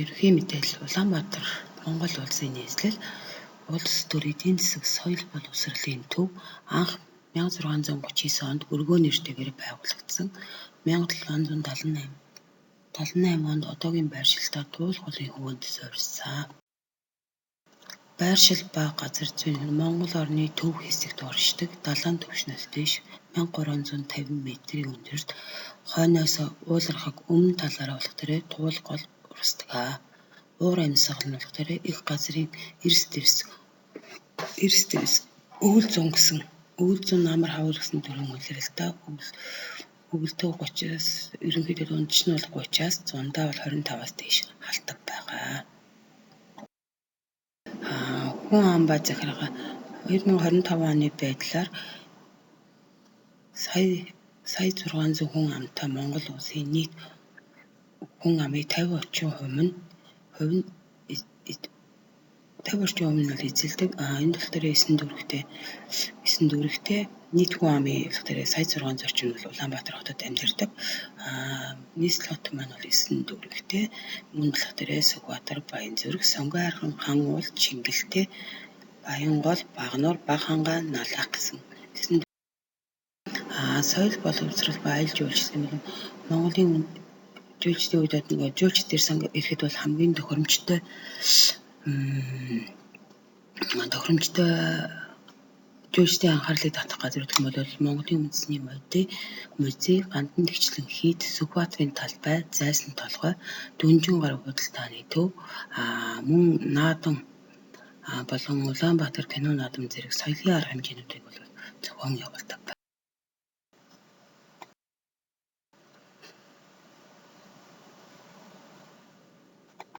Ерөнхий мэдээлэл Улаанбаатар Монгол улсын нийслэл улс төр эдийн засаг соёл боловсролын төв анх 1639 онд өргөө нэртэйгээр байгуулагдсан. 1778 онд одоогийн байршилтаа Туул голын хөвөнд суурьсан. Байршил ба газар зүйн нь Монгол орны төв хэсэгт оршдог. Далайн түвшнээс дээш 1350 метрийн өндөрт хойноос уулархаг өмнө талаараа болох дээрээ Туул гол урсдаг. Уур амьсгал нь болох дээрээ их газрын эрс дэвс өвөл зүүн амар хавар гэсэн төрлийн үлрэлтэй өвөлдөө 30-аас ерөнхийдөө дундч нь бол 30-аас зундаа бол 25-аас дээш халтаг байгаа. Хүн ам ба захиргаа 2025 оны байдлаар сая 600 хүн амтай Монгол улсын нийт хүн амын 50% нь бол эзэлдэг. Энэ тал дээр 9 дүүрэгтэй нийт хүн амын болох дээр сая 600 орчим бол Улаанбаатар хотод амьдардаг. Нийслэл хот маань бол 9 дүүрэгтэй. Мөн болох дээр Сүхбаатар, Баянзүрэг, Сонгойархан, Хан уул, Чингэлтэй, Баянгол, Багнуур, Багхангаа, Налах гэсэн соёл боловсрол ба аялал жуулчлал юм бол Монголын жуулчдын үед нөгөө жуулчд ирсэн ирэхэд бол хамгийн тохиромжтой жуулчдын анхаарлыг татах газар гэх юм бол Монголын үндэсний музей, Гандан тэгчлэн хийд, Сүхбаатарын талбай, Зайсан толгой, Дүнжин гар худалдааны төв, мөн наадан болон Улаанбаатар кино наадам зэрэг соёлын арга хэмжээнүүдийг бол зохион явуулдаг.